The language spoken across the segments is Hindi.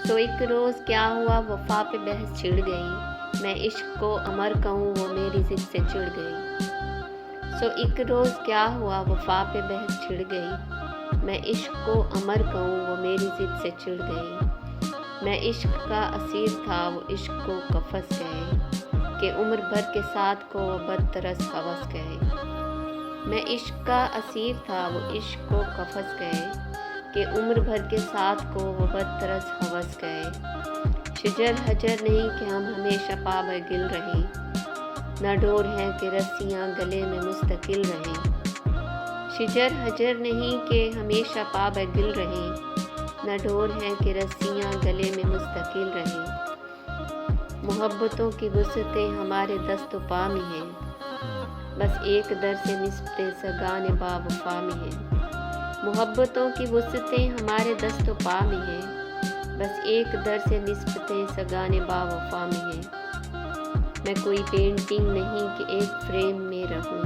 तो एक रोज़ क्या हुआ, वफ़ा पे बहस छिड़ गई। मैं इश्क को अमर कहूँ, वो मेरी ज़िद से चिढ़ गई। सो एक रोज़ क्या हुआ, वफ़ा पे बहस छिड़ गई। मैं इश्क को अमर कहूँ, वो मेरी ज़िद से चिढ़ गई। मैं इश्क का असीर था, वो इश्क को कफ़स गए कि उम्र भर के साथ को वो बदतरस हवस गए। मैं इश्क का असीर था, वो इश्क को कफ़स गए कि उम्र भर के साथ को वो बदतरस हवस गए। शिजर हजर नहीं कि हम हमेशा पाबगिल रहें, न डोर हैं कि रस्सियाँ गले में मुस्तकिल रहें। शिजर हजर नहीं कि हमेशा पाबगिल रहें, न डोर हैं कि रस्सियाँ गले में मुस्तकिल रहें। मोहब्बतों की वुसअतें हमारे दस्तो पा में हैं, बस एक दर से निस्बते सगाने बावफा में हैं। मोहब्बतों की वुसअतें हमारे दस्तो पा में हैं, बस एक दर से निस्बते सगाने बावफा में हैं। मैं कोई पेंटिंग नहीं कि एक फ्रेम में रहूं,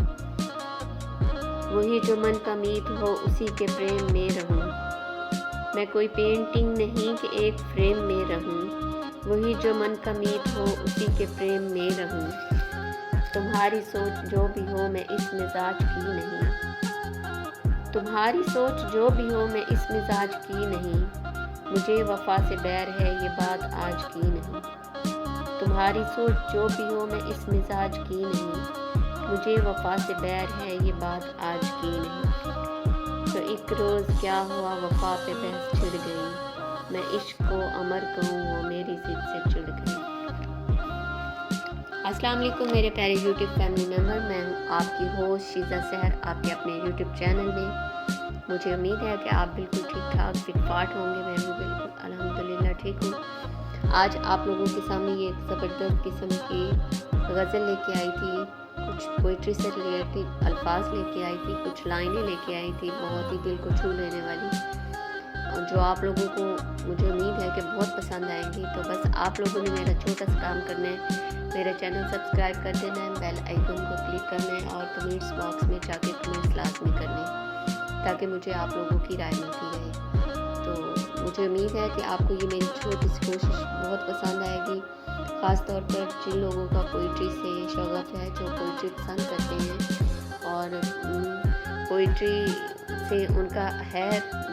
वही जो मन का मीत हो उसी के प्रेम में रहूं। मैं कोई पेंटिंग नहीं कि एक फ्रेम में रहूं, वही जो मन का मीत हो उसी के प्रेम में रहूं। तुम्हारी सोच जो भी हो, मैं इस मिजाज की नहीं। तुम्हारी सोच जो भी हो, मैं इस मिजाज की नहीं। मुझे वफा से बैर है, ये बात आज की नहीं। तुम्हारी सोच जो भी हो, मैं इस मिजाज की नहीं। मुझे वफा से बैर है, ये बात आज की नहीं। तो एक रोज़ क्या हुआ, वफा पे बहस छिड़ गई। मैं इश्क को अमर कहूँ, वो मेरी ज़िद से चिढ़ गई। अस्सलाम वालेकुम मेरे प्यारे यूट्यूब फैमिली मेम्बर, मैं हूँ आपकी होस्ट शीज़ा सहर, आपके अपने यूट्यूब चैनल में। मुझे उम्मीद है कि आप बिल्कुल ठीक ठाक फिट फाट होंगे। मैं भी बिल्कुल अल्हम्दुलिल्लाह ठीक हूँ। आज आप लोगों के सामने ये एक ज़बरदस्त किस्म की गज़ल लेके आई थी, कुछ पोइट्री से रिलेटेड अल्फाज लेके आई थी, कुछ लाइनें लेके आई थी, बहुत ही दिल को छू लेने वाली, जो आप लोगों को मुझे उम्मीद है कि बहुत पसंद आएंगी। तो बस आप लोगों ने मेरा छोटा सा काम करना है, मेरा चैनल सब्सक्राइब कर देना है, बेल आइकन को क्लिक करना है और कमेंट्स बॉक्स में जाके कमेंट्स लाजमी करने हैं, ताकि मुझे आप लोगों की राय मिलती रहे। तो मुझे उम्मीद है कि आपको ये मेरी छोटी सी कोशिश बहुत पसंद आएगी, ख़ास तौर पर जिन लोगों का पोइट्री से शगफ है, जो पोइट्री पसंद करते हैं और पोइट्री से उनका है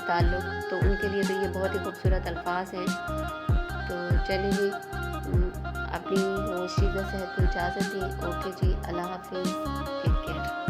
ताल्लुक़, तो उनके लिए तो ये बहुत ही खूबसूरत अल्फाज हैं। तो चलिए अपनी शीज़ा सहर को इजाज़त दी। ओके जी, अल्लाह हाफ़िज़, टेक केयर।